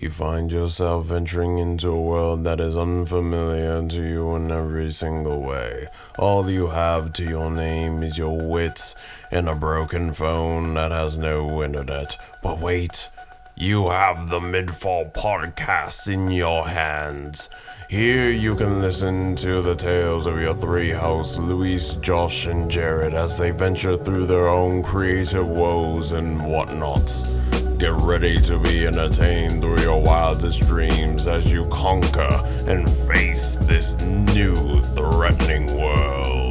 You find yourself venturing into a world that is unfamiliar to you in every single way. All you have to your name is your wits and a broken phone that has no internet. But wait, you have the MidFall Podcast in your hands. Here you can listen to the tales of your three hosts, Luis, Josh, and Jared, as they venture through their own creative woes and whatnot. Get ready to be entertained through your wildest dreams as you conquer and face this new threatening world.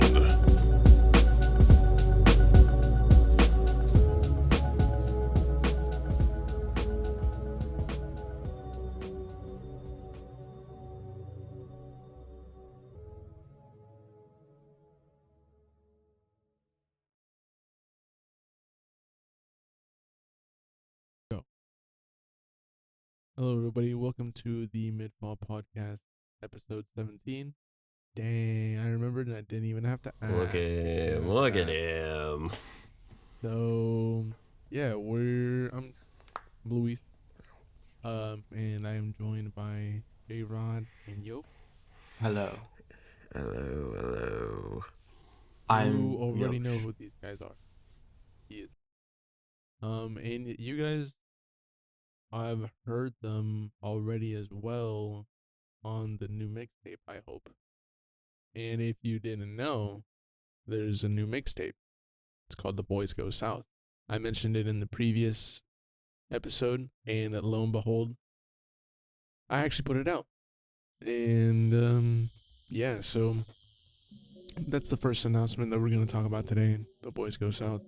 Hello, everybody. Welcome to the MidFall Podcast, episode 17. Dang, I remembered and I didn't even have to ask. Look at him. So, yeah, I'm Luis, and I am joined by J-Rod and Yo. Hello. Hello. You already know who these guys are. And you guys, I've heard them already as well on the new mixtape, I hope. And if you didn't know, there's a new mixtape. It's called TheBoysGoSouth. I mentioned it in the previous episode, and lo and behold, I actually put it out. And, yeah, so that's the first announcement that we're going to talk about today, The Boys Go South.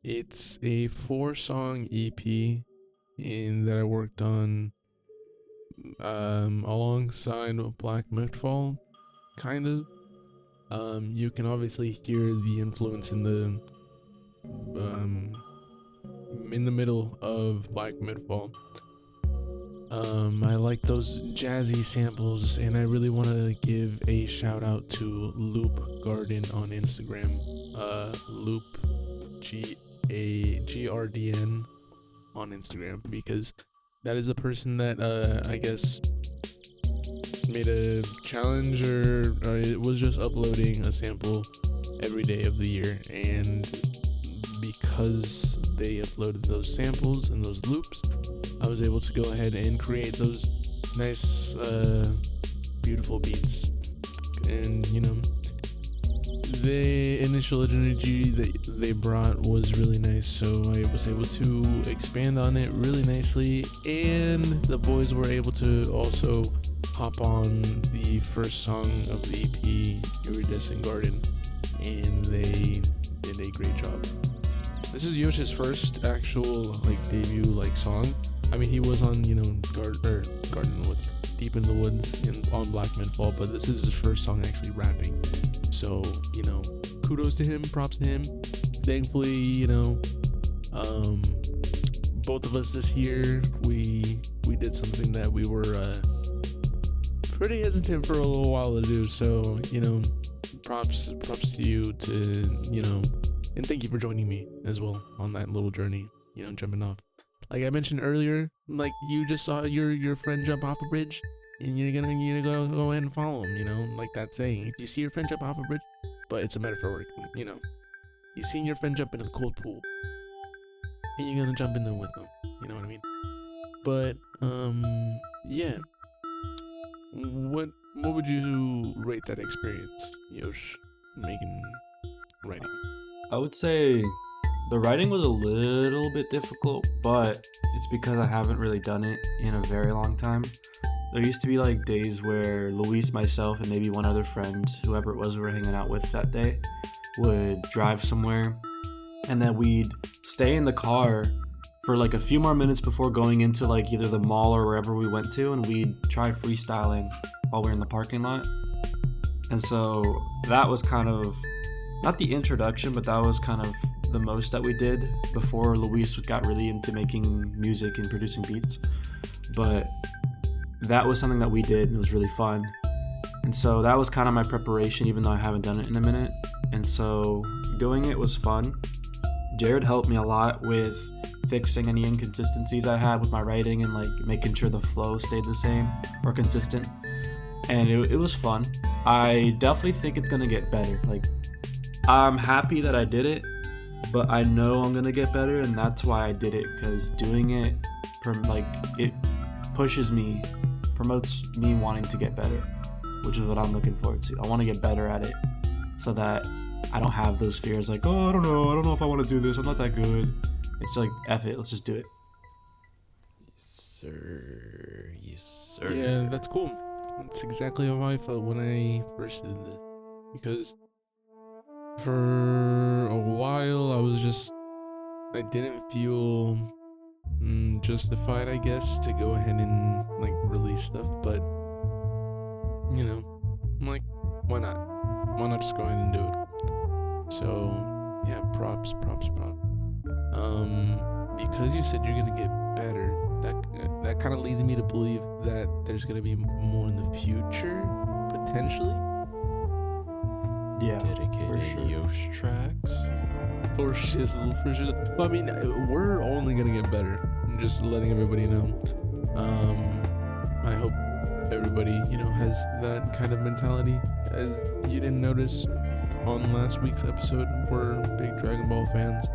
It's a 4-song EP that I worked on alongside Black MidFall, kind of. You can obviously hear the influence in the middle of Black MidFall. I like those jazzy samples, and I really want to give a shout out to Loop Garden on Instagram. Loop GAGRDN on Instagram, because that is a person that I guess made a challenge or it was just uploading a sample every day of the year, and because they uploaded those samples and those loops, I was able to go ahead and create those nice beautiful beats. And the initial energy that they brought was really nice, so I was able to expand on it really nicely, and the boys were able to also hop on the first song of the EP, Iridescent Garden, and they did a great job. This is Yosh's first actual debut song. I mean, he was on Garden with Deep in the Woods on Black MidFall, but this is his first song actually rapping. So, kudos to him, props to him. Thankfully, both of us this year, we did something that we were pretty hesitant for a little while to do. So, props to you and thank you for joining me as well on that little journey, jumping off. Like I mentioned earlier, you just saw your friend jump off a bridge, and you're gonna go ahead and follow him, like that saying. If you see your friend jump off a bridge, but it's a metaphor, you seen your friend jump into the cold pool, and you're gonna jump in there with them, you know what I mean? But, yeah. What would you rate that experience, Yosh, writing? I would say the writing was a little bit difficult, but it's because I haven't really done it in a very long time. There used to be days where Luis, myself, and maybe one other friend, whoever it was we were hanging out with that day, would drive somewhere, and then we'd stay in the car for a few more minutes before going into either the mall or wherever we went to, and we'd try freestyling while we were in the parking lot. And so that was kind of, not the introduction, but that was kind of the most that we did before Luis got really into making music and producing beats. But that was something that we did, and it was really fun. And so that was kind of my preparation, even though I haven't done it in a minute. And so doing it was fun. Jared helped me a lot with fixing any inconsistencies I had with my writing and like making sure the flow stayed the same or consistent. And it was fun. I definitely think it's gonna get better. Like, I'm happy that I did it, but I know I'm gonna get better, and that's why I did it, because doing it it pushes me, promotes me wanting to get better, which is what I'm looking forward to. I want to get better at it so that I don't have those fears like, oh, I don't know if I want to do this, I'm not that good. It's like, F it, let's just do it. Yes, sir. Yeah, that's cool. That's exactly how I felt when I first did this. Because for a while, I didn't feel justified, I guess, to go ahead and like release stuff. But, you know, I'm like, why not? Why not just go ahead and do it? So, yeah, props. Because you said you're gonna get better, that kind of leads me to believe that there's gonna be more in the future, potentially. Yeah, dedicated for sure. Yosh tracks. For shizzle. Well, I mean, we're only gonna get better. I'm just letting everybody know. I hope everybody, has that kind of mentality. As you didn't notice on last week's episode, we're big Dragon Ball fans.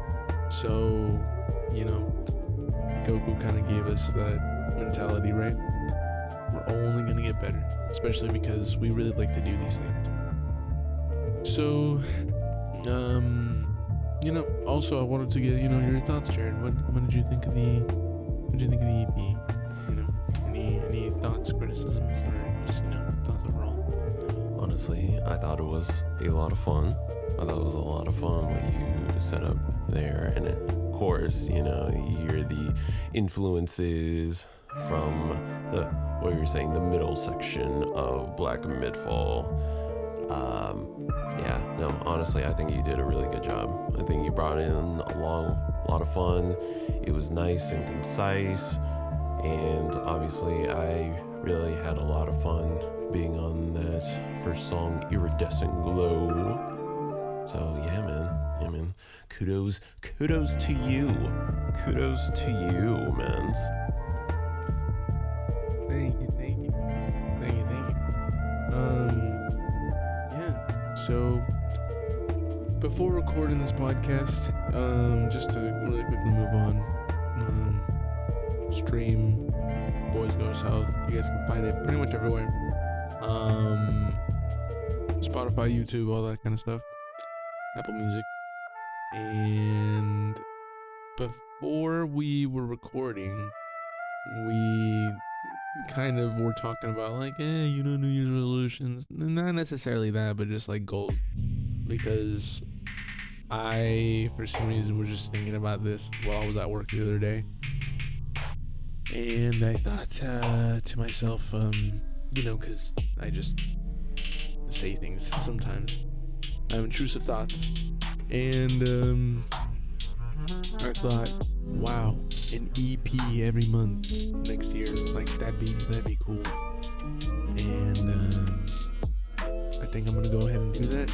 So, Goku kind of gave us that mentality, right? We're only gonna get better, especially because we really like to do these things. So, also I wanted to get, your thoughts, Jared. What did you think of the EP? Any thoughts, criticisms, or just, thoughts overall? Honestly, I thought it was a lot of fun. What you set up there, and of course, you hear the influences from what you're saying, the middle section of Black MidFall. Honestly, I think you did a really good job. I think you brought in a lot of fun. It was nice and concise, and obviously I really had a lot of fun being on that first song, Iridescent Glow. So yeah, man. Kudos to you. Kudos to you, man. Thank you. So before recording this podcast, just to really quickly move on, stream Boys Go South. You guys can find it pretty much everywhere. Spotify, YouTube, all that kind of stuff. Apple Music. And before we were recording, we kind of were talking about like, New Year's resolutions. Not necessarily that, but just like goals. Because I, for some reason, was just thinking about this while I was at work the other day. And I thought to myself, because I just say things sometimes. I have intrusive thoughts. And I thought, wow, an EP every month next year, like that'd be cool. And I think I'm gonna go ahead and do that.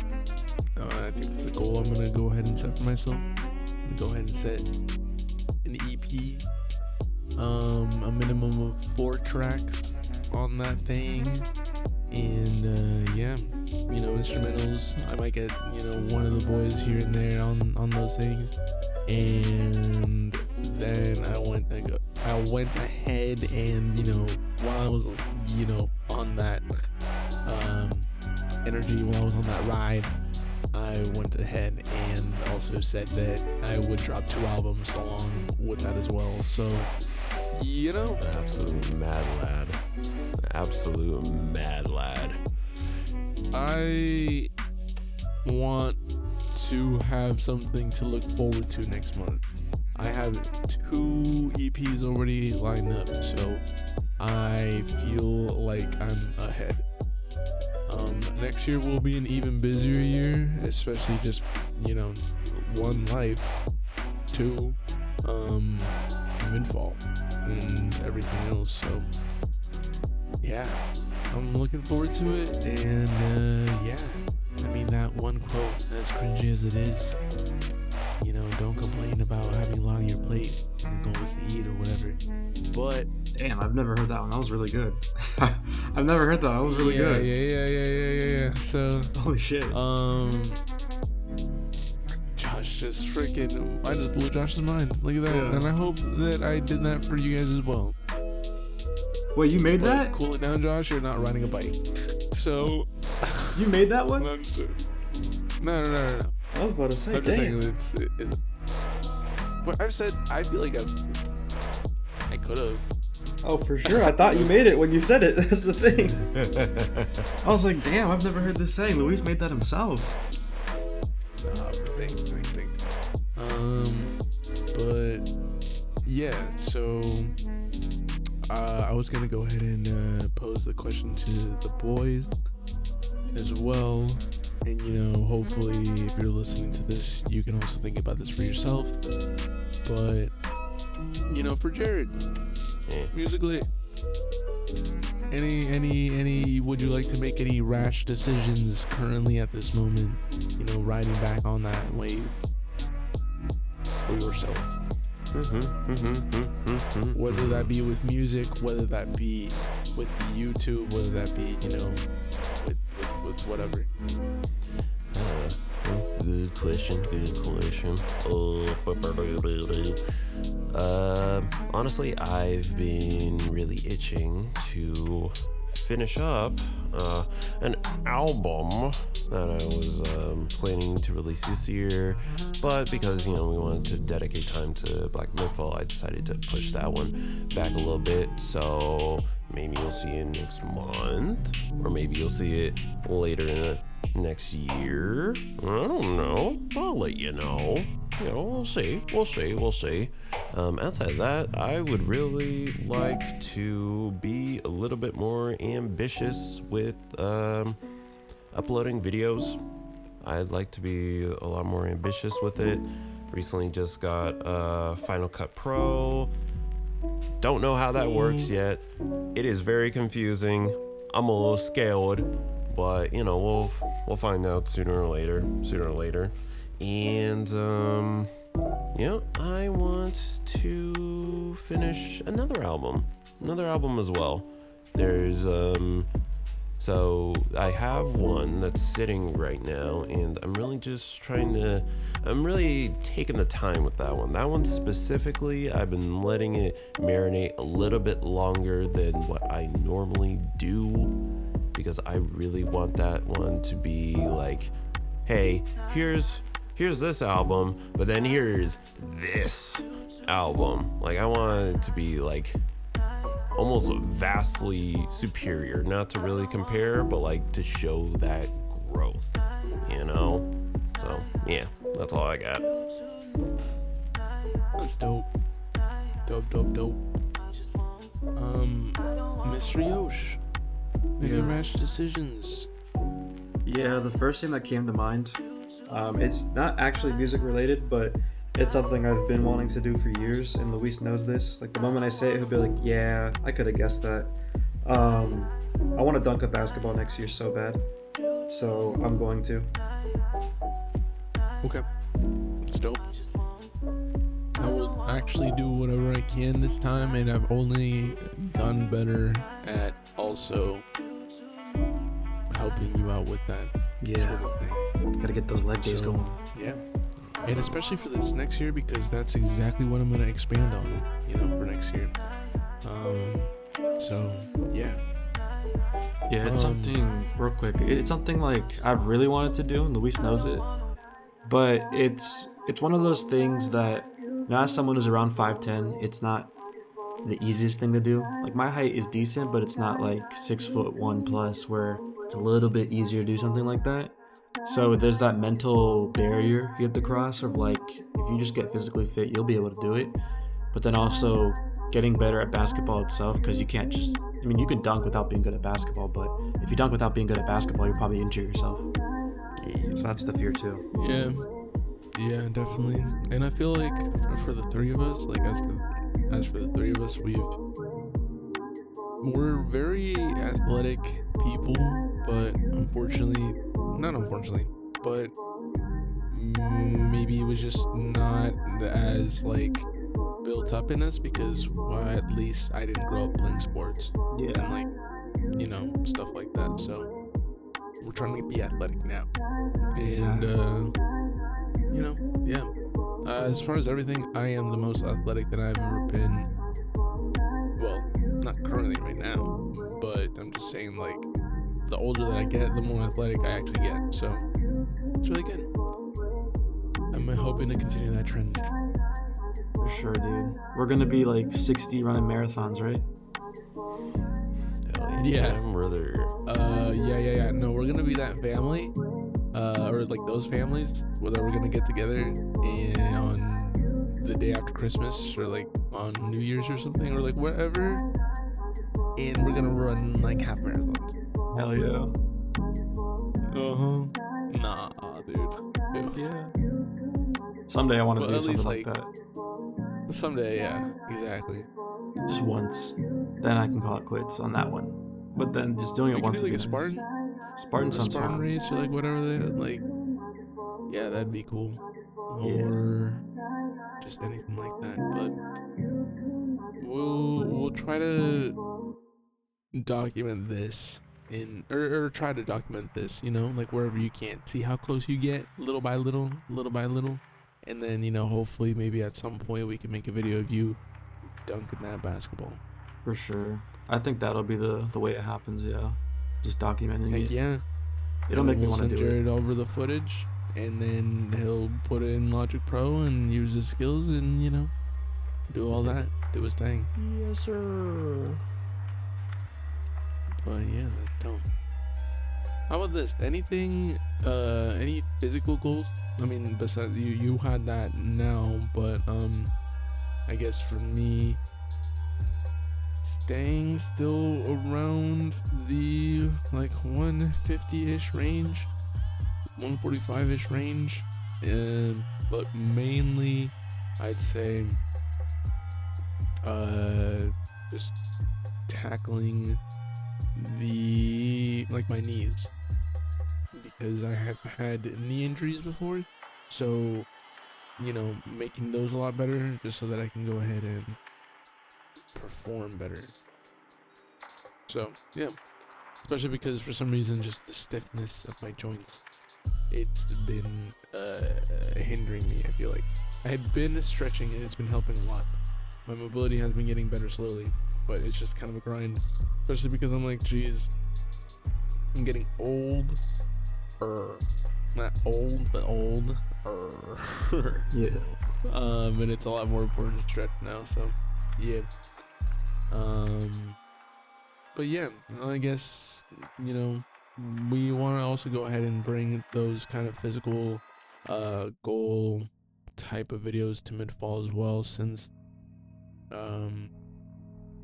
I think it's a goal I'm gonna go ahead and set for myself. I'm gonna go ahead and set an EP, a minimum of 4 tracks on that thing, and instrumentals. I might get one of the boys here and there on those things. And then I went ahead and while I was on that energy, while I was on that ride, I went ahead and also said that I would drop 2 albums along with that as well. So Absolute mad lad. I want to have something to look forward to next month. I have 2 EPs already lined up, so I feel like I'm ahead. Next year will be an even busier year, especially just, 1, life, 2, MidFall, and everything else. So, yeah, I'm looking forward to it, and that one quote, as cringy as it is, don't complain about having a lot on your plate and go to eat or whatever. But damn, I've never heard that one. That was really good. I've never heard that. That was really good. Yeah. So holy shit. Josh just freaking, I just blew Josh's mind. Look at that. Yeah. And I hope that I did that for you guys as well. Wait, you made But that? cool it down, Josh. You're not riding a bike. So You made that one? No. I was about to say, I'm just saying it's but I've said, I feel like I could have. Oh, for sure. I thought you made it when you said it. That's the thing. I was like, damn, I've never heard this saying. Luis made that himself. Thanks. But yeah, so I was gonna go ahead and pose the question to the boys as well, and hopefully if you're listening to this, you can also think about this for yourself. But for Jared, musically, any would you like to make any rash decisions currently at this moment, riding back on that wave for yourself? Whether that be with music, whether that be with YouTube, whether that be with whatever. Good question. Honestly, I've been really itching to finish up an album that I was planning to release this year, but because we wanted to dedicate time to Black MidFall, I decided to push that one back a little bit. So maybe you'll see it next month, or maybe you'll see it later in the next year. I don't know. I'll let you know. We'll see. Outside of that, I would really like to be a little bit more ambitious with uploading videos. I'd like to be a lot more ambitious with it. Recently just got Final Cut Pro. Don't know how that works yet. It is very confusing. I'm a little scared, but we'll find out sooner or later. And I want to finish another album as well. There's so I have one that's sitting right now, and I'm really taking the time with that one. That one specifically, I've been letting it marinate a little bit longer than what I normally do, because I really want that one to be like, hey, here's this album, but then here's this album. Like, I want it to be like almost vastly superior, not to really compare, but like to show that growth, So yeah, that's all I got. That's dope. Mr. Yosh, any rash decisions? Yeah, the first thing that came to mind, it's not actually music related, but it's something I've been wanting to do for years, and Luis knows this. Like, the moment I say it, he'll be like, yeah, I could have guessed that. I want to dunk a basketball next year so bad, so I'm going to. Okay, that's dope. I will actually do whatever I can this time, and I've only gotten better at also helping you out with that sort of thing. Gotta get those leg days going. Yeah. And especially for this next year, because that's exactly what I'm going to expand on, for next year. So, yeah. Yeah, it's something, real quick, it's something like I've really wanted to do, and Luis knows it. But it's one of those things that, as someone who's around 5'10", it's not the easiest thing to do. Like, my height is decent, but it's not like 6'1" plus, where it's a little bit easier to do something like that. So there's that mental barrier you have to cross of like, if you just get physically fit, you'll be able to do it. But then also getting better at basketball itself, because you can't just, you can dunk without being good at basketball, but if you dunk without being good at basketball, you'll probably injure yourself. So that's the fear too. Yeah, definitely. And I feel like for the three of us, like as for the three of us, we're very athletic people, but but maybe it was just not as like built up in us because at least I didn't grow up playing sports and like, you know, stuff like that. So we're trying to be athletic now, and you know, yeah. As far as everything, I am the most athletic that I've ever been. Well, not currently right now, but I'm just saying, like, the older that I get, the more athletic I actually get. So it's really good. I'm hoping to continue that trend. For sure, dude. We're gonna be like 60 running marathons, right? Yeah. Brother. Yeah. No, we're gonna be that family, or like those families where we're gonna get together and on the day after Christmas or like on New Year's or something or like wherever, and we're gonna run like half marathons. Hell yeah. Nah, dude. Yeah. Someday I want to Well, do at something least, like that. Someday, yeah, exactly. Just once. Then I can call it quits on that one. But then just doing We it could once do like a again. Spartan Sounds fun. race or like whatever they like. Yeah, that'd be cool. Or just anything like that. But we'll try to document this or try to document this, you know, like wherever you can. See how close you get, little by little, and then, you know, hopefully maybe at some point we can make a video of you dunking that basketball. For sure. I think that'll be the way it happens, yeah. Just documenting it. Yeah. It'll make me want to send do Jared it. over the footage, and then he'll put it in Logic Pro and use his skills and, you know, do all that. Do his thing. Yes, sir. But yeah, that's dope. How about this? Anything, any physical goals? I mean, besides you had that now, but I guess for me, staying still around the like 150-ish range, 145-ish range, but mainly I'd say just tackling my knees, because I have had knee injuries before, so, you know, making those a lot better just so that I can go ahead and perform better. So yeah, especially because for some reason just the stiffness of my joints, it's been hindering me. I feel like I had been stretching and it's been helping a lot. My mobility has been getting better slowly, but it's just kind of a grind, especially because I'm like, geez, I'm getting old, not old, but old, Yeah. and it's a lot more important to stretch now, so yeah. But yeah, I guess, you know, we want to also go ahead and bring those kind of physical goal type of videos to MidFall as well, since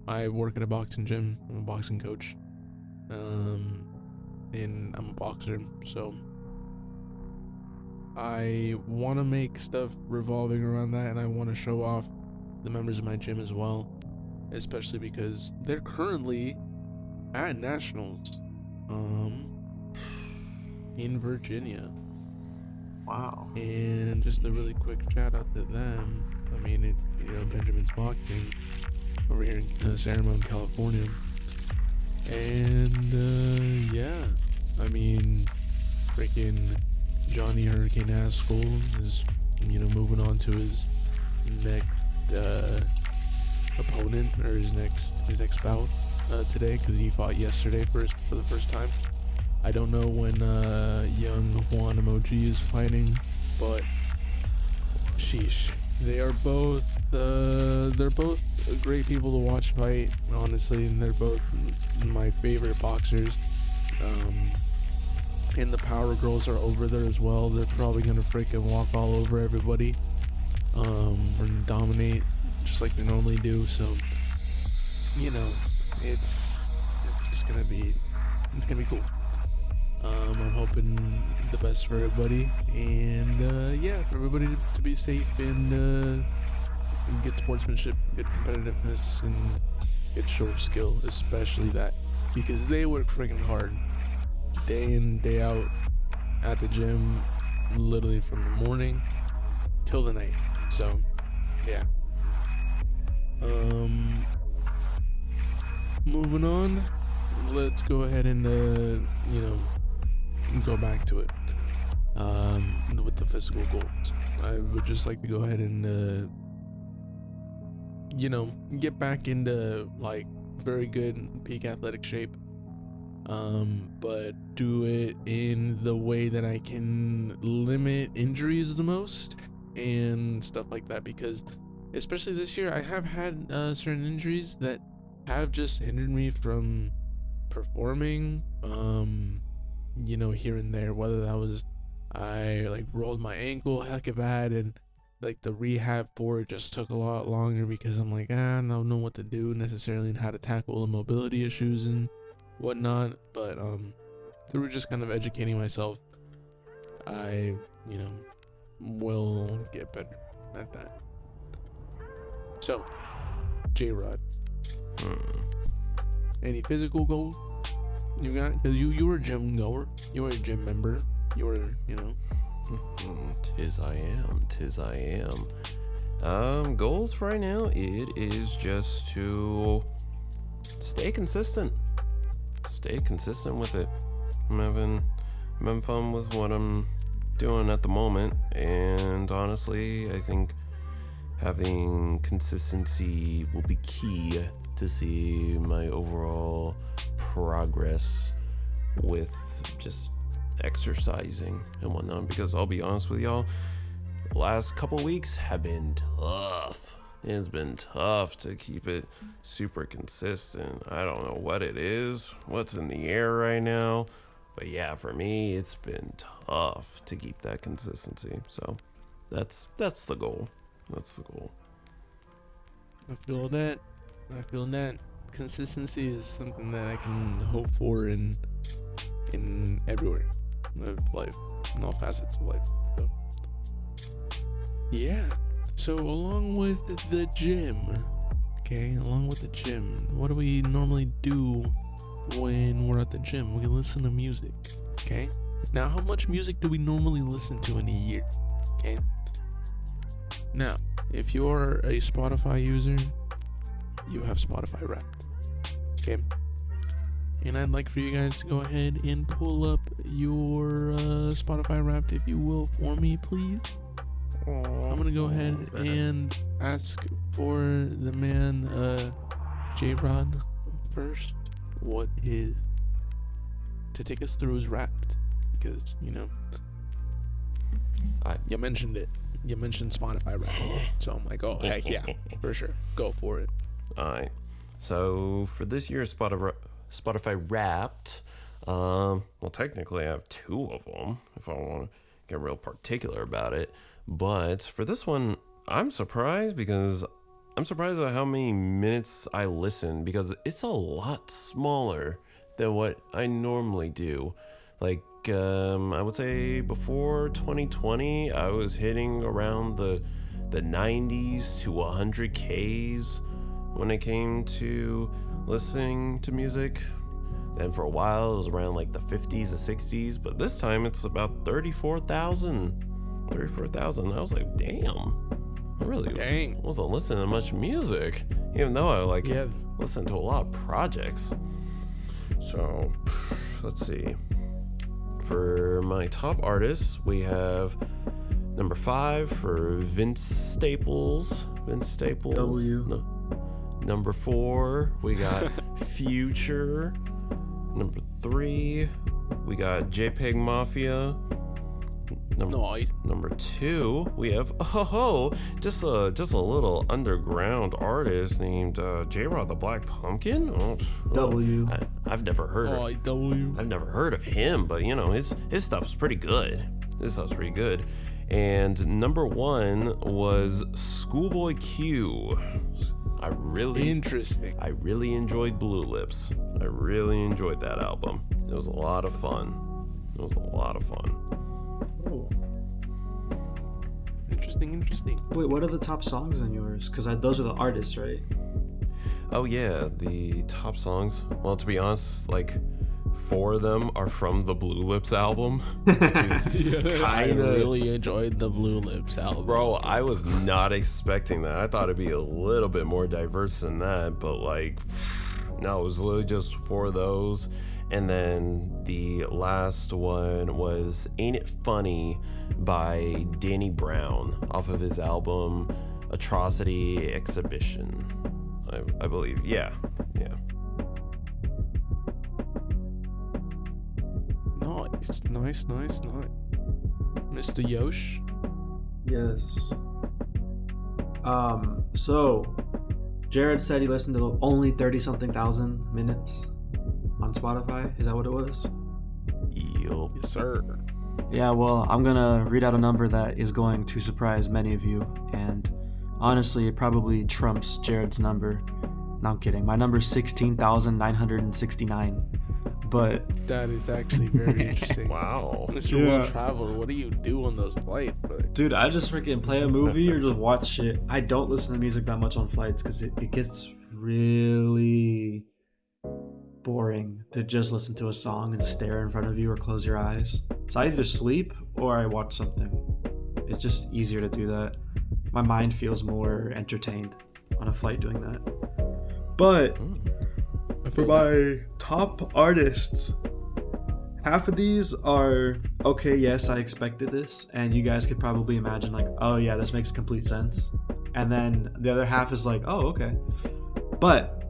I work at a boxing gym. I'm a boxing coach, and I'm a boxer, so I want to make stuff revolving around that, and I want to show off the members of my gym as well, especially because they're currently at nationals in Virginia. Wow. And just a really quick shout out to them. I mean, it's, you know, Benjamin's Boxing over here in San Ramon, California. And yeah, I mean, freaking Johnny Hurricane Haskell is, you know, moving on to his next opponent, or his next bout today, because he fought yesterday for the first time. I don't know when young Juan Emoji is fighting, but sheesh, they're both great people to watch fight, honestly, and they're both my favorite boxers. And the Power Girls are over there as well. They're probably gonna freaking walk all over everybody, and dominate just like they normally do. So, you know, it's just gonna be cool. I'm hoping the best for everybody, and yeah, for everybody to be safe and get sportsmanship, good competitiveness, and get show of skill, especially that, because they work freaking hard day in, day out at the gym, literally from the morning till the night. So, yeah. Moving on, let's go ahead and go back to it. With the physical goals, I would just like to go ahead and get back into like very good peak athletic shape, but do it in the way that I can limit injuries the most and stuff like that, because especially this year I have had certain injuries that have just hindered me from performing here and there, whether that was I like rolled my ankle heck bad, and like the rehab for it just took a lot longer because I'm like, I don't know what to do necessarily and how to tackle the mobility issues and whatnot. But through just kind of educating myself, I will get better at that. So, J-Rod, any physical goals you got? Because you were a gym goer, you were a gym member, you were Tis I am. Goals right now, it is just to stay consistent with it. I'm having fun with what I'm doing at the moment, and honestly, I think having consistency will be key to see my overall progress with just exercising and whatnot, because I'll be honest with y'all, the last couple weeks have been tough. It's been tough to keep it super consistent. I don't know what it is, what's in the air right now, but yeah, for me, it's been tough to keep that consistency. So that's the goal. I feel that. Consistency is something that I can hope for in everywhere of life, in all facets of life. So, yeah. So along with the gym, what do we normally do when we're at the gym? We listen to music. Okay. Now, how much music do we normally listen to in a year? Okay. Now, if you're a Spotify user, you have Spotify Wrapped. Okay. And I'd like for you guys to go ahead and pull up your Spotify Wrapped, if you will, for me, please. I'm going to go ahead and ask for the man, J-Rod, first, what is to take us through his Wrapped. Because, you mentioned it. You mentioned Spotify Wrapped. So I'm like, oh, heck yeah, for sure. Go for it. Alright, so for this year's Spotify Wrapped, well, technically I have two of them, if I want to get real particular about it, but for this one, I'm surprised at how many minutes I listen, because it's a lot smaller than what I normally do. Like, I would say before 2020, I was hitting around the 90s to 100 Ks when it came to listening to music. And for a while, it was around like the 50s to 60s, but this time it's about 34,000. I was like, damn, I really wasn't listening to much music, even though I listened to a lot of projects. So, let's see. For my top artists, we have number 5 for Vince Staples. W. No. Number 4, we got Future. Number 3, we got JPEG Mafia. Number 2, we have just a little underground artist named J-Rod the Black Pumpkin. W. I've never heard of him, but his stuff's pretty good. And number 1 was Schoolboy Q. I really enjoyed Blue Lips. I really enjoyed that album. It was a lot of fun. Oh. Interesting. Wait, what are the top songs on yours? Because those are the artists, right? Oh yeah, the top songs. Well, to be honest, like 4 of them are from the Blue Lips album. I really enjoyed the Blue Lips album. Bro, I was not expecting that. I thought it'd be a little bit more diverse than that, but like, no, it was literally just 4 of those. And then the last one was Ain't It Funny by Danny Brown off of his album Atrocity Exhibition, I believe. Yeah. Nice. Mr. Yosh? Yes. So Jared said he listened to only 30-something thousand minutes on Spotify. Is that what it was? Yup. Yes, sir. Yeah, well, I'm gonna read out a number that is going to surprise many of you, and honestly, it probably trumps Jared's number. No, I'm kidding. My number is 16,969. But that is actually very interesting. Wow. Mr. Well Traveled, what do you do on those flights, bro? Dude, I just freaking play a movie or just watch shit. I don't listen to music that much on flights because it gets really boring to just listen to a song and stare in front of you or close your eyes. So I either sleep or I watch something. It's just easier to do that. My mind feels more entertained on a flight doing that. But for my top artists, half of these are okay, yes, I expected this, and you guys could probably imagine like, oh yeah, this makes complete sense. And then the other half is like, oh, okay. But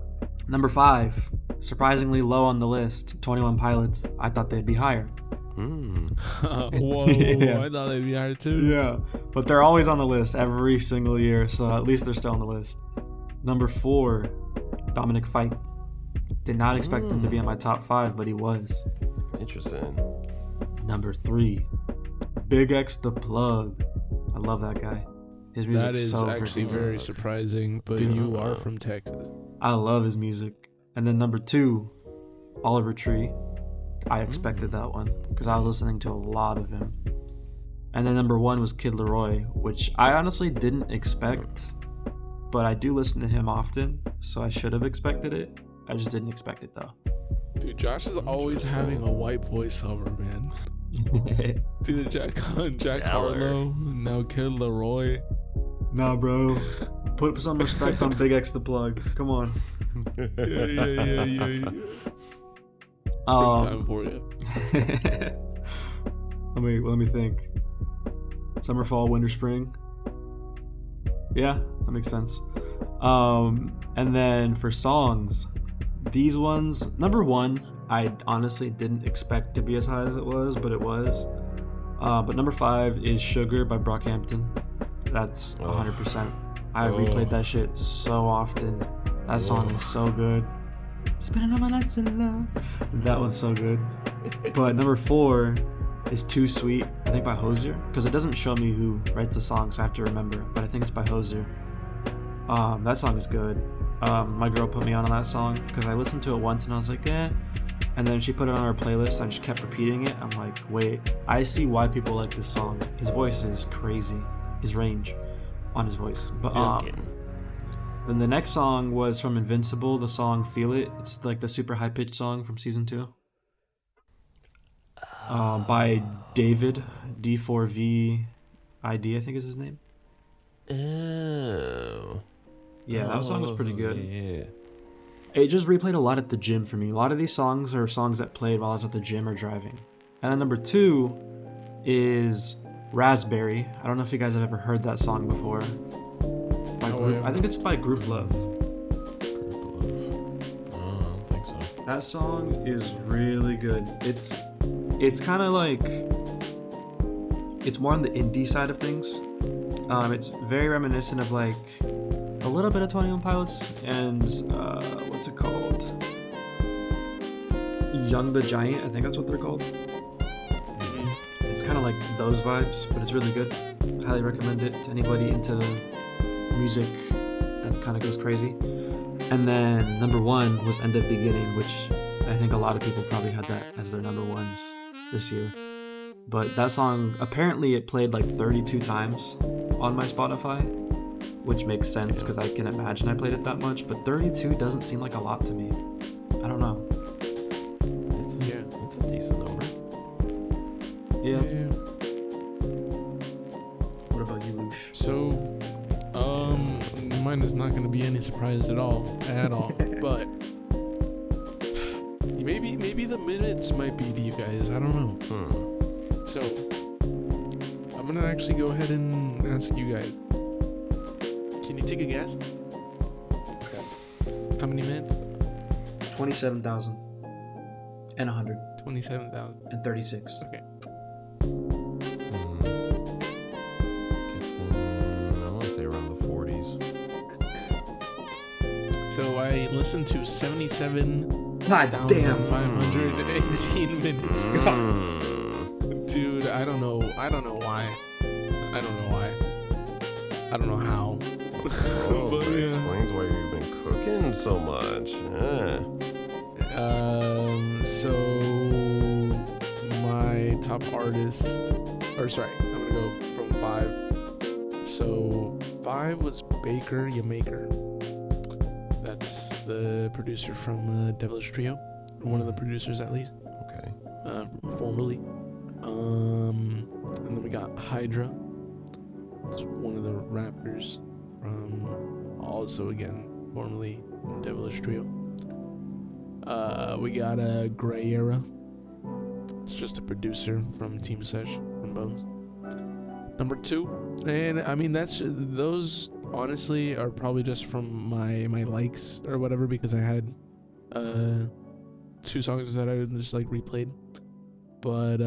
number 5, surprisingly low on the list, 21 Pilots. I thought they'd be higher. Whoa, Yeah. I thought they'd be higher too. Yeah, but they're always on the list every single year, so at least they're still on the list. Number 4, Dominic Fike. Did not expect him to be in my top 5, but he was. Interesting. Number 3, Big X the Plug. I love that guy. His music That is so actually freaking very good. surprising, but Dude. you are from Texas. I love his music. And then number 2, Oliver Tree. I expected that one because I was listening to a lot of him. And then number 1 was Kid Laroi, which I honestly didn't expect, but I do listen to him often, so I should have expected it. I just didn't expect it though. Dude, Josh is always having a white boy summer, man. Dude, Jack Harlow, now Kid Laroi. Nah, bro. Put some respect on Big X the Plug. Come on. Yeah. Springtime for you. Let me think. Summer, fall, winter, spring. Yeah, that makes sense. And then for songs, these ones, number 1, I honestly didn't expect to be as high as it was, but it was. But number 5 is Sugar by Brockhampton. That's 100%. I replayed that shit so often. That song is so good. Spending all my nights in love. That one's so good. But number 4 is Too Sweet, I think by Hozier, because it doesn't show me who writes the song, so I have to remember. But I think it's by Hozier. That song is good. My girl put me on that song because I listened to it once and I was like, eh. And then she put it on her playlist and she kept repeating it. I'm like, wait, I see why people like this song. His voice is crazy. His range on his voice. But then the next song was from Invincible, the song Feel It. It's like the super high pitched song from season 2. By David, D4VID, I think is his name. Oh. Yeah, that song was pretty good. Yeah. It just replayed a lot at the gym for me. A lot of these songs are songs that played while I was at the gym or driving. And then number 2 is Raspberry. I don't know if you guys have ever heard that song before. I think it's by Group Love. I don't think so. That song is really good. It's kind of like, it's more on the indie side of things. It's very reminiscent of like a little bit of 21 Pilots and what's it called? Young the Giant, I think that's what they're called. It's kind of like those vibes, but it's really good. Highly recommend it to anybody into music that kind of goes crazy. And then number 1 was End of Beginning, which I think a lot of people probably had that as their number 1s this year. But that song, apparently it played like 32 times on my Spotify, which makes sense because I can imagine I played it that much, but 32 doesn't seem like a lot to me. I don't know. That's a decent number. Yeah. What about you, Lush? So, mine is not going to be any surprise at all. But maybe the minutes might be to you guys. I don't know. So, I'm going to actually go ahead and ask you guys. Can you take a guess? Okay. How many minutes? 27,000 and 100 27,000. and 36. Okay. I want to say around the 40s. So I listened to 77,518 minutes. Dude, I don't know why. I don't know how. Oh, But, that yeah. explains why you've been cooking so much. Yeah. So my top artist, I'm gonna go from 5. So 5 was Baker Yamaker. That's the producer from Devilish Trio, one of the producers at least. Okay. Formerly. And then we got Hydra. It's one of the rappers from, also again, formerly Devilish Trio. We got Gray Era. It's just a producer from Team Sesh from Bones. Number 2, and I mean those honestly are probably just from my likes or whatever, because I had 2 songs that I just like replayed. But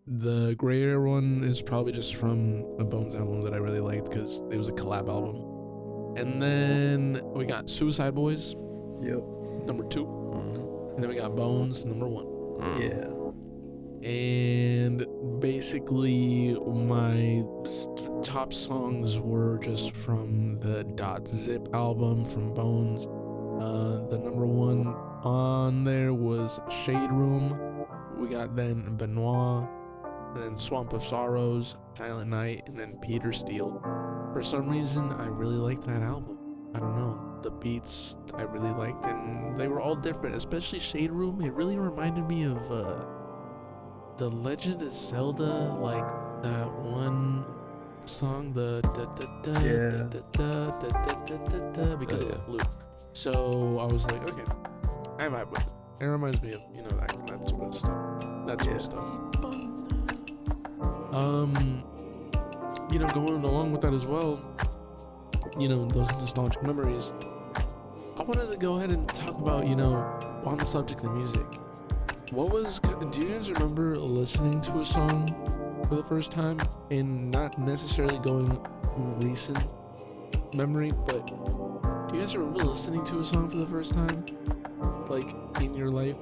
the Gray Era one is probably just from a Bones album that I really liked because it was a collab album. And then we got Suicide Boys. Yep. Number 2. And then we got Bones, number 1. Yeah. And basically my top songs were just from the .zip album from Bones. The number 1 on there was Shade Room. We got then Benoit, and then Swamp of Sorrows, Silent Night, and then Peter Steele. For some reason, I really liked that album. I don't know. The beats I really liked, and they were all different, especially Shade Room. It really reminded me of The Legend of Zelda, like that one song, the because of the flute. So I was like, okay, I might with it. It reminds me of, that sort of stuff. Going along with that as well, those nostalgic memories, I wanted to go ahead and talk about, on the subject of music. Do you guys remember listening to a song for the first time and not necessarily going recent memory, but do you guys remember listening to a song for the first time, like, in your life?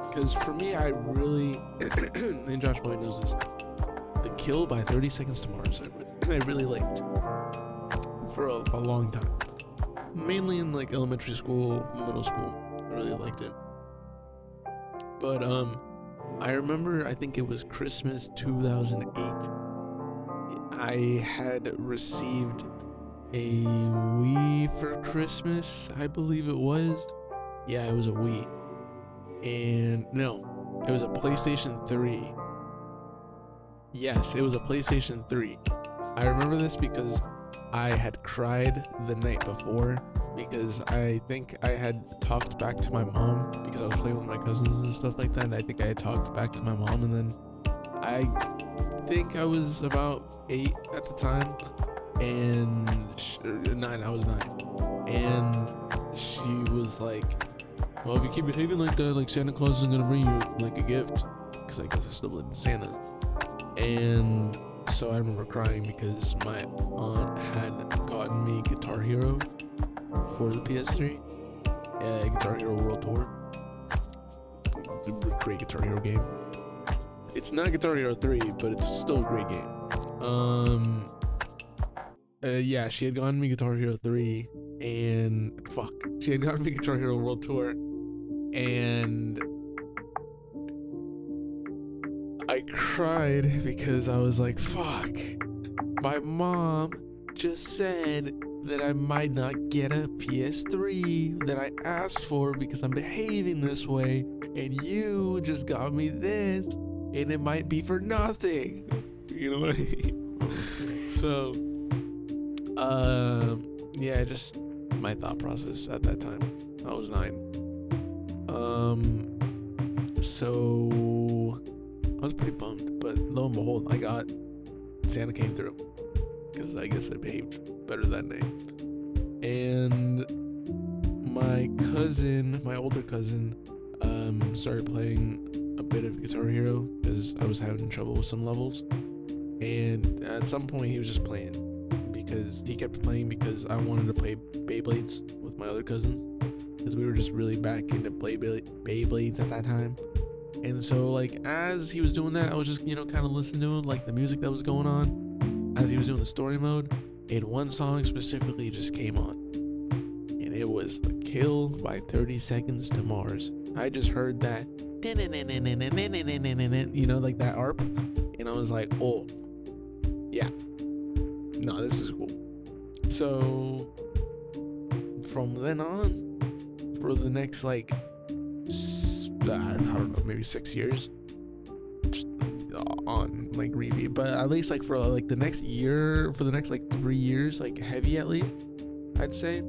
Because for me, I really, and Josh Boy knows this, The Kill by 30 Seconds to Mars, I really liked for a long time. Mainly in, like, elementary school, middle school. I really liked it. But, I remember, I think it was Christmas 2008. I had received a Wii for Christmas, I believe it was. Yeah, it was a Wii. And no, it was a PlayStation 3. Yes, it was a PlayStation 3. I remember this because I had cried the night before, because I think I had talked back to my mom because I was playing with my cousins and stuff like that, and I think I had talked back to my mom, and then I think I was about 8 at the time, and 9, I was 9, and she was like, well, if you keep behaving like that, like, Santa Claus is gonna bring you, like, a gift, because I guess I still believe in Santa. And so I remember crying because my aunt had gotten me Guitar Hero for the PS3. Yeah, Guitar Hero World Tour. Great Guitar Hero game. It's not Guitar Hero 3, but it's still a great game. Yeah, she had gotten me Guitar Hero 3, and she had gotten me Guitar Hero World Tour, and I cried because I was like, fuck, my mom just said that I might not get a PS3 that I asked for because I'm behaving this way, and you just got me this, and it might be for nothing. You know what I mean? So, yeah, just my thought process at that time. I was 9. So I was pretty bummed, but lo and behold, Santa came through, because I guess I behaved better that day. And my older cousin, started playing a bit of Guitar Hero because I was having trouble with some levels. And at some point he was just playing because he kept playing because I wanted to play Beyblades with my other cousins, because we were just really back into Beyblades at that time. And so, like, as he was doing that, I was just, kind of listening to him, like, the music that was going on as he was doing the story mode. And one song specifically just came on, and it was The Kill by 30 Seconds to Mars. I just heard that, like that ARP, and I was like, oh, yeah, no, this is cool. So, from then on, for the next, like, I don't know, maybe 6 years, just on like repeat, but at least like for like the next year, for the next like 3 years, like heavy at least, I'd say,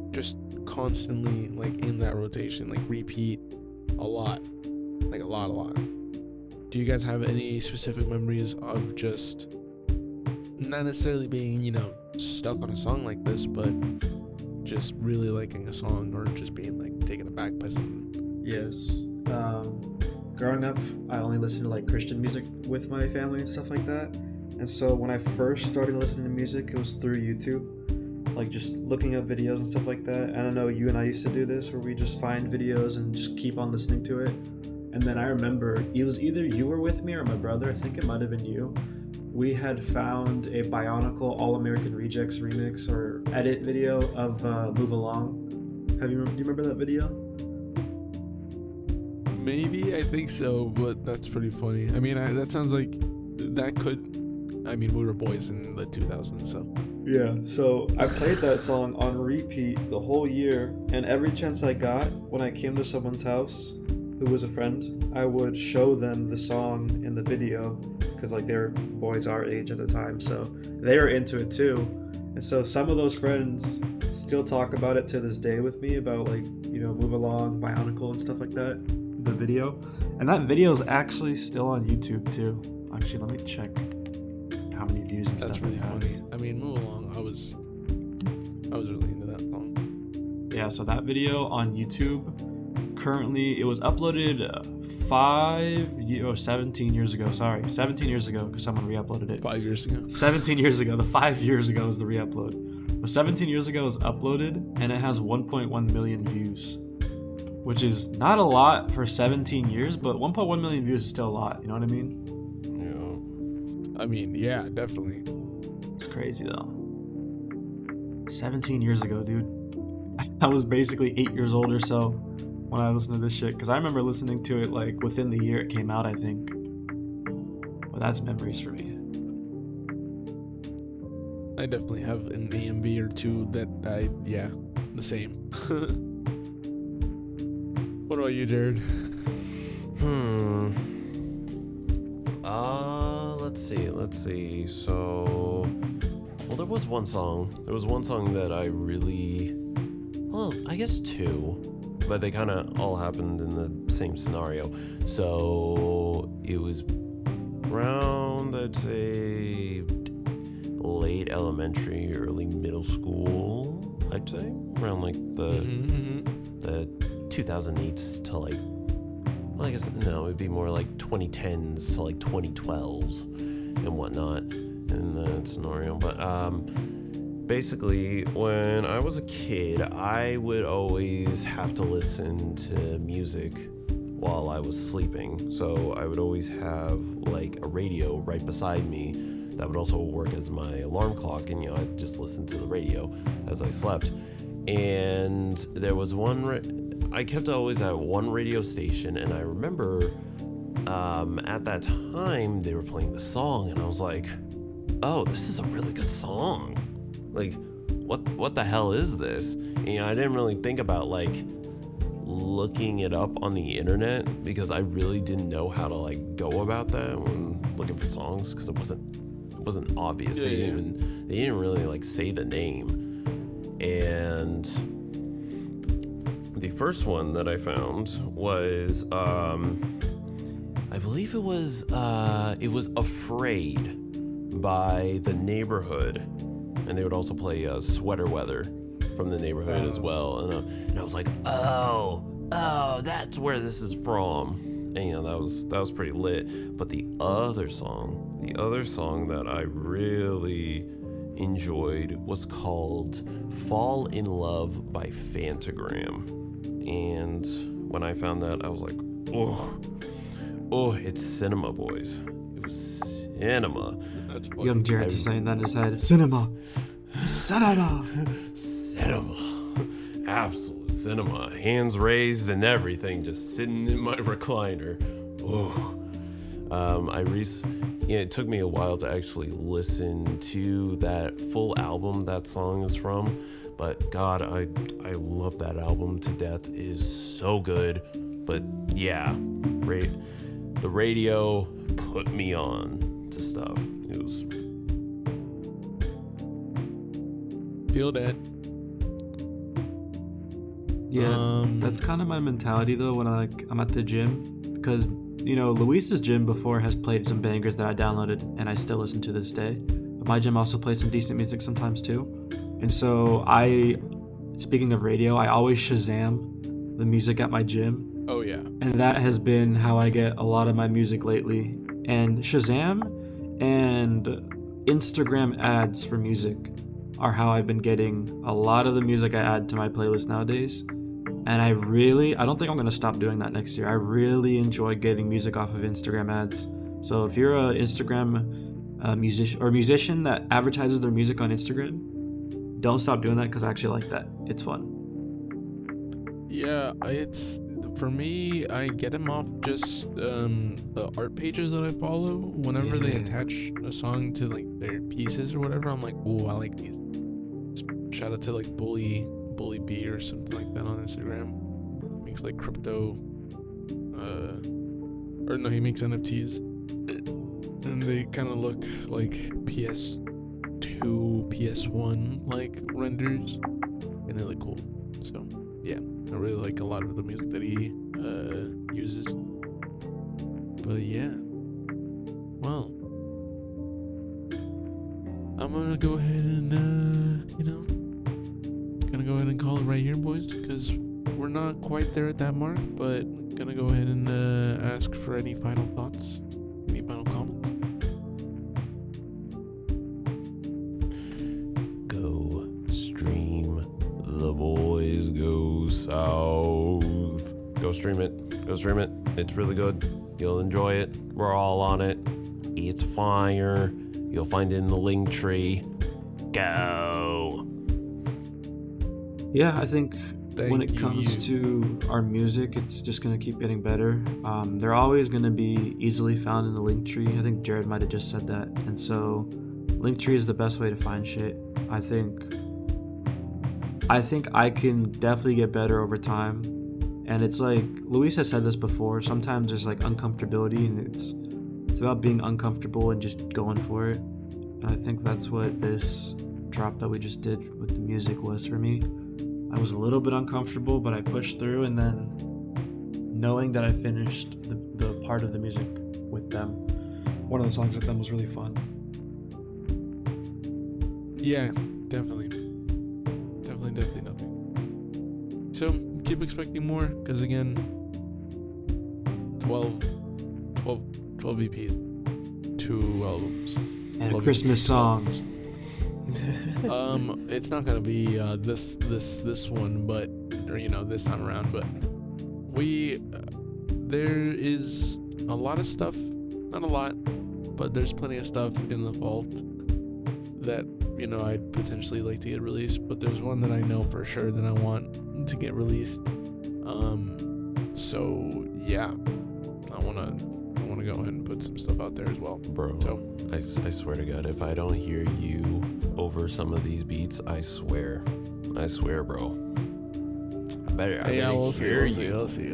just constantly like in that rotation, like repeat a lot. Do you guys have any specific memories of just not necessarily being, stuck on a song like this, but just really liking a song, or just being like taken aback by something? Yes. Growing up, I only listened to like Christian music with my family and stuff like that. And so when I first started listening to music, it was through YouTube, like just looking up videos and stuff like that. And I know you and I used to do this, where we just find videos and just keep on listening to it. And then I remember it was either you were with me or my brother. I think it might have been you. We had found a Bionicle All American Rejects remix or edit video of Move Along. Do you remember that video? Maybe, I think so, but that's pretty funny. I mean, that sounds like that could. I mean, we were boys in the 2000s, so. Yeah, so I played that song on repeat the whole year, and every chance I got, when I came to someone's house who was a friend, I would show them the song in the video, because like they were boys our age at the time, so they were into it too. And so some of those friends still talk about it to this day with me, about like, Move Along, Bionicle and stuff like that, the video. And that video is actually still on YouTube too. Actually, let me check how many views and That's stuff really it has. funny. I mean, Move Along, I was really into that song. Yeah, so that video on YouTube, currently, it was uploaded 17 years ago. Sorry, 17 years ago, because someone re-uploaded it. 5 years ago. 17 years ago. The 5 years ago is the re-upload. But 17 years ago it was uploaded, and it has 1.1 million views, which is not a lot for 17 years, but 1.1 million views is still a lot. You know what I mean? I mean, yeah, definitely. It's crazy though. 17 years ago, dude. I was basically 8 years old or so when I listened to this shit, because I remember listening to it like within the year it came out, I think. Well, that's memories for me. I definitely have an AMV or two that the same. What about you, Jared? Let's see. So, well, there was one song that I really, I guess two, but they kind of all happened in the same scenario. So it was around, I'd say, late elementary, early middle school, I'd say, around like the 2008s to like, well, I guess no, it'd be more like 2010s to like 2012s and whatnot in that scenario. But basically, when I was a kid, I would always have to listen to music while I was sleeping. So I would always have like a radio right beside me that would also work as my alarm clock, and I'd just listen to the radio as I slept. And there was I kept always at one radio station, and I remember at that time they were playing the song, and I was like, oh, this is a really good song. Like, what the hell is this? And I didn't really think about like looking it up on the internet, because I really didn't know how to like go about that when looking for songs, because it wasn't obvious. They didn't really like say the name. And the first one that I found was I believe it was Afraid by The Neighborhood, and they would also play Sweater Weather from The Neighborhood as well, and I was like, oh, that's where this is from. And that was pretty lit. But the other song that I really enjoyed was called Fall in Love by Fantagram. And when I found that, I was like, oh, it's cinema, boys. It was cinema. That's funny. Young Jared's saying that in his head. Cinema. Absolute cinema. Hands raised and everything, just sitting in my recliner. It took me a while to actually listen to that full album that song is from, but God, I love that album to death. It is so good. But yeah, the radio put me on to stuff. It was... Feel that. Yeah, that's kind of my mentality though when I'm at the gym, because Luis's gym before has played some bangers that I downloaded and I still listen to this day. But my gym also plays some decent music sometimes too. And so speaking of radio, I always Shazam the music at my gym. Oh yeah. And that has been how I get a lot of my music lately. And Shazam and Instagram ads for music are how I've been getting a lot of the music I add to my playlist nowadays. And I don't think I'm going to stop doing that next year. I really enjoy getting music off of Instagram ads. So if you're an Instagram musician that advertises their music on Instagram, don't stop doing that, because I actually like that. It's fun. Yeah, for me, I get them off just the art pages that I follow. Whenever they attach a song to like their pieces or whatever, I'm like, ooh, I like these. Shout out to like Bully B or something like that on Instagram. Makes like crypto, he makes NFTs, and they kind of look like PS2, PS1 like renders, and they look cool. So yeah, I really like a lot of the music that he uses. But yeah, well, I'm gonna go ahead and gonna go ahead and call it right here, boys, because we're not quite there at that mark, but gonna go ahead and ask for any final thoughts, any final comments. Go stream The Boys Go South. Go stream it. It's really good. You'll enjoy it. We're all on it. It's fire. You'll find it in the link tree. Go. Yeah, I think when it comes to our music, it's just going to keep getting better. They're always going to be easily found in the link tree. I think Jared might have just said that. And so Linktree is the best way to find shit. I think I can definitely get better over time. And it's like, Luis has said this before, sometimes there's like uncomfortability, and it's about being uncomfortable and just going for it. And I think that's what this drop that we just did with the music was for me. I was a little bit uncomfortable, but I pushed through, and then knowing that I finished the part of the music with them, one of the songs with them, was really fun. Yeah, definitely. So keep expecting more, because again, 12 EPs, 2 albums, and a Christmas song. It's not gonna be this one, but this time around. But there is a lot of stuff, not a lot, but there's plenty of stuff in the vault that I'd potentially like to get released. But there's one that I know for sure that I want to get released. So yeah, I wanna want to go ahead and put some stuff out there as well. Bro, So I swear to God, if I don't hear you over some of these beats, I swear, bro. I better hear you. We'll see.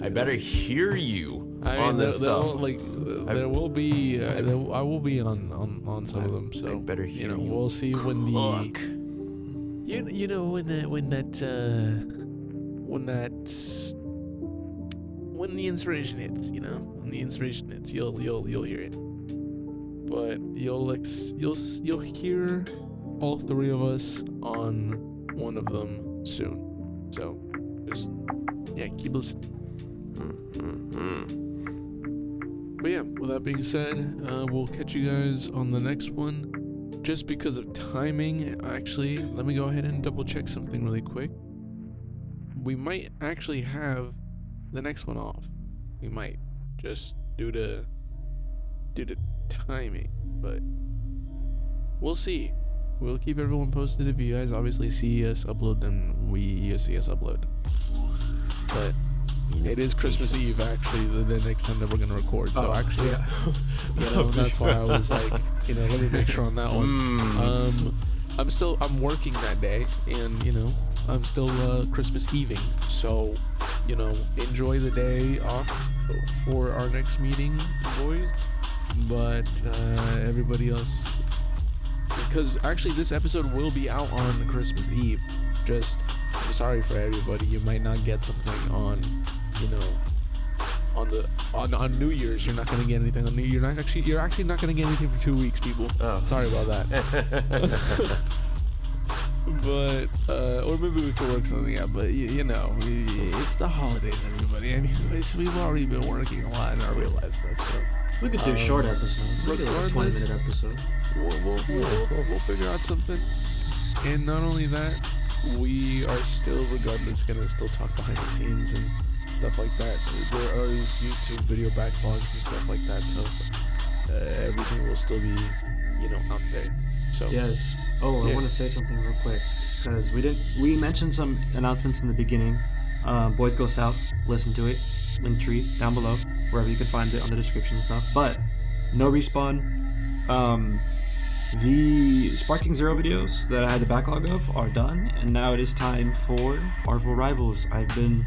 I better hear you on this stuff. There will be. I will be on some of them. So I better hear you. We'll see when Fuck. when the inspiration hits. When the inspiration hits, you'll hear it. But you'll hear all three of us on one of them soon. So just keep listening. But yeah, with that being said, we'll catch you guys on the next one. Just because of timing, actually, let me go ahead and double check something really quick. We might actually have the next one off. We might, just due to timing, but we'll see. We'll keep everyone posted. If you guys obviously see us upload, then you see us upload. But it is Christmas Eve, actually, the next time that we're gonna record. So actually, that's why I was like, let me make sure on that one. I'm working that day, and I'm still Christmas Eving. So, enjoy the day off for our next meeting, boys. But everybody else, because actually this episode will be out on Christmas Eve. I'm sorry for everybody. You might not get something on on New Year's. You're not gonna get anything on New Year's. You're actually not gonna get anything for 2 weeks, people. Oh. Sorry about that. But or maybe we could work something out. But it's the holidays, everybody. I mean, we've already been working a lot in our real life stuff. So we could do a short episode. We could do a 20-minute episode. We'll figure out something. And not only that, we are still, regardless, gonna still talk behind the scenes and stuff like that. There are YouTube video backlogs and stuff like that, so everything will still be, out there. So yes. Oh, I want to say something real quick, because we mentioned some announcements in the beginning. Boys Go South, listen to it. Linktree down below, wherever you can find it on the description and stuff. But no respawn. The Sparking Zero videos that I had the backlog of are done, and now it is time for Marvel Rivals. I've been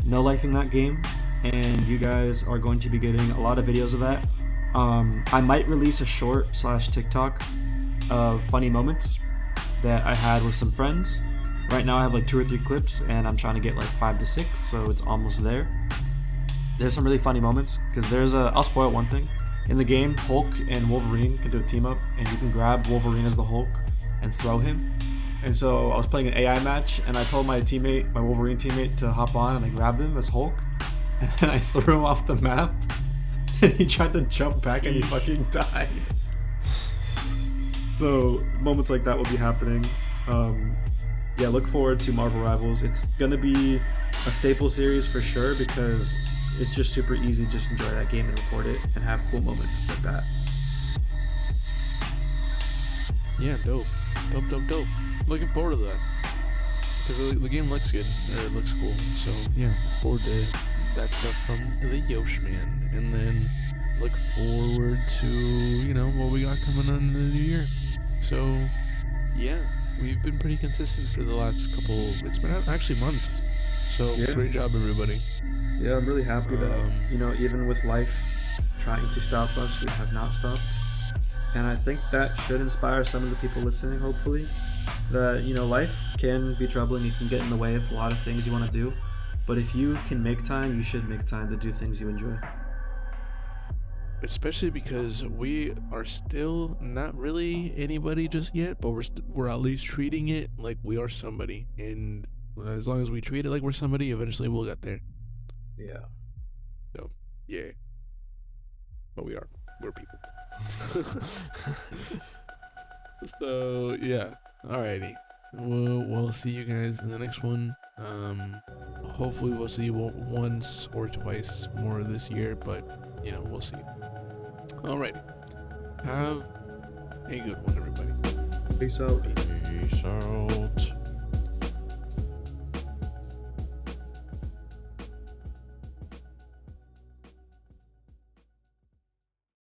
no-lifing that game, and you guys are going to be getting a lot of videos of that. I might release a short / TikTok of funny moments that I had with some friends. Right now I have like 2 or 3 clips, and I'm trying to get like 5 to 6, so it's almost there. There's some really funny moments, because I'll spoil one thing. In the game, Hulk and Wolverine can do a team up, and you can grab Wolverine as the Hulk and throw him. And so I was playing an AI match, and I told my Wolverine teammate, to hop on, and I grabbed him as Hulk, and then I threw him off the map, and he tried to jump back, and he fucking died. So moments like that will be happening. Look forward to Marvel Rivals. It's gonna be a staple series for sure, because it's just super easy. Just enjoy that game and record it and have cool moments like that. Yeah, dope. Looking forward to that, because the game looks good. It looks cool. So yeah, look forward to that stuff from the Yosh Man, and then look forward to what we got coming on in the new year. So yeah, we've been pretty consistent for the last couple. It's been actually months. So Great job, everybody. Yeah, I'm really happy that even with life trying to stop us, we have not stopped. And I think that should inspire some of the people listening, hopefully, that life can be troubling. It can get in the way of a lot of things you want to do, but if you can make time, you should make time to do things you enjoy. Especially because we are still not really anybody just yet, but we're at least treating it like we are somebody, and as long as we treat it like we're somebody, eventually we'll get there. Yeah. So yeah, but we're people. So yeah, alrighty. We'll see you guys in the next one. Hopefully we'll see you once or twice more this year, but we'll see. Alrighty, have a good one, everybody. Peace out. Peace out.